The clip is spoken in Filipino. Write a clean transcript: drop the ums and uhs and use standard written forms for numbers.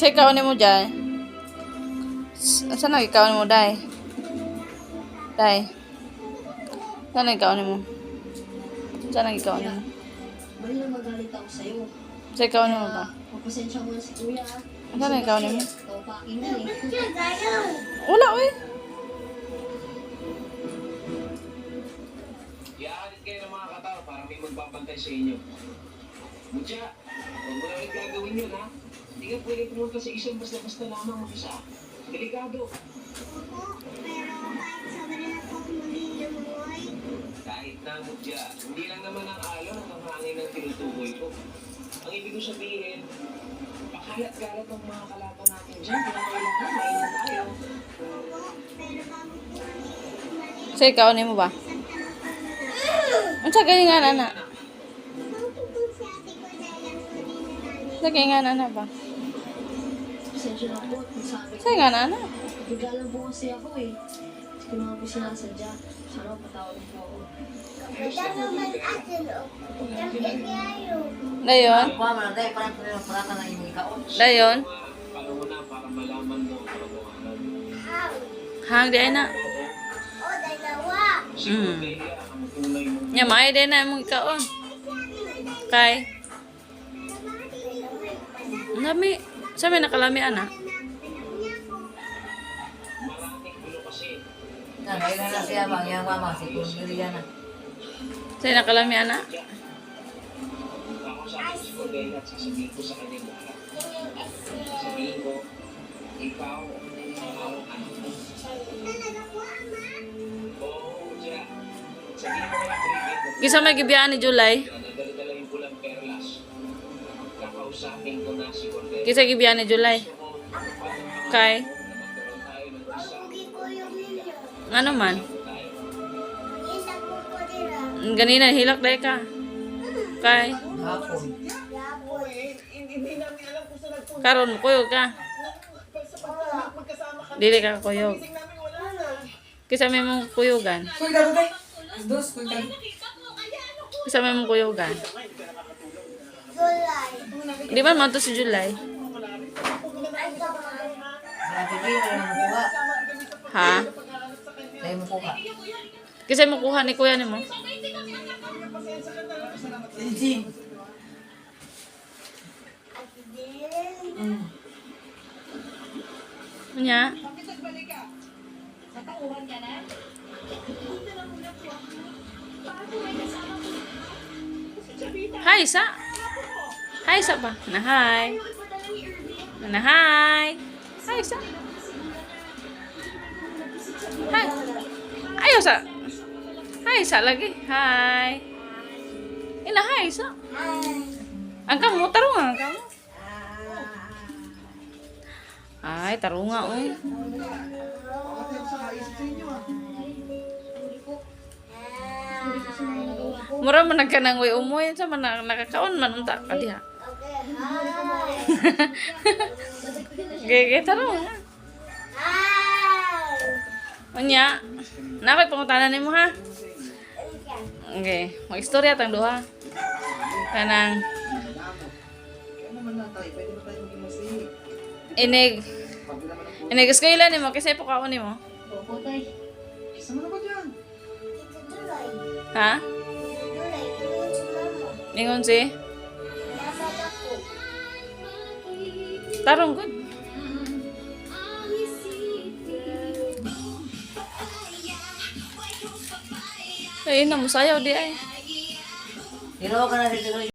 Sa ikaw ni mo, Day. Saan ang ikaw ni mo, Day? Day. Saan ang ikaw ni mo? Saan ang ikaw ni mo? Bali na magalit ako sa'yo. Sa ikaw ni mo ba? Papasensya mo na si Kuya. Saan ang ikaw ni mo? Ikaw pa akin na eh. Wala, uy. Iaalit kayo ng mga katao para may magbabantay sa inyo. Mutya, huwag mo na ulit gagawin yun, ha? Hindi ka pwede pumunta sa isang basta-basta lamang mag-isa. Delikado. Kahit na, Mutya, hindi lang naman ang alon at ang hangin ng tinutukoy ko. Ang ibig ko sabihin, pakalat-kalat ang mga kalaban natin dyan. Kailangan maingat tayo. Sa ikaw ni mo ba? Ang sa ganyan nga, nana. Sa ganyan nga, nana ba? Pasensya na po at magsabi Sa nga, nana. bigla lang po kasi ako eh. Hindi ko naman po sinasadya. Sana patawad po ako. Dayon? Dayon? Panahon na para malaman mo ang katotohanan. Hang, di ay na. Siguro kaya ang tunay mo. Nya, maay din na mong ikaon. Kay? Lami. Sa may nakalami, ana? Maraming gulo kasi. Ngayon na siya bang yung mama si Cordelia na. Sa may nakalami, ana? Ako sa si Cordelia at sasabihin ko sa kanyang lahat. Sasabihin ko, ikaw ang anak mo. Oo, siya. Sabihin ko na David, Kisa may gibiyaan ni July. nadala-dala yung pulang perlas. Kakausapin ko na si Cordelia. Kisa gibiyaan ni July. Kay? Magkaroon tayo ng isa. Ano man? Ganina, hilak dahil ka. Kay? Hapon. Karon, kuyog ka. Dili ka kuyog. Kisa may mong kuyugan. Kisa may mong kuyugan. Di ba man to si July? Sabi ko wala mo kuha. Ha? Tayo mo kuha. Kisa mo kuha ni kuya ni mo? Nya? Hi, sa? Hi, sa ba? Na hi. Na hi. Hi, sa? Hi. Ayaw, sa? Hi, sa lagi. Hi. Ina, hi, sa? Ang kamu, tarunga, ang kamu. Ay, tarunga, oy. Mura man nagkanang way umoy sa man nakakaon man unta ka diha. Gege tarunga. Unya, nakoy pangutanan nimo ha. Okay, mag-istorya tang duha. Kanang inig eskwela nimo kasi po kaon nimo. Opo, tay. Ha? Ningon si? Tarong gud. Ay, na mo sayaw di ay. Pero ka na dito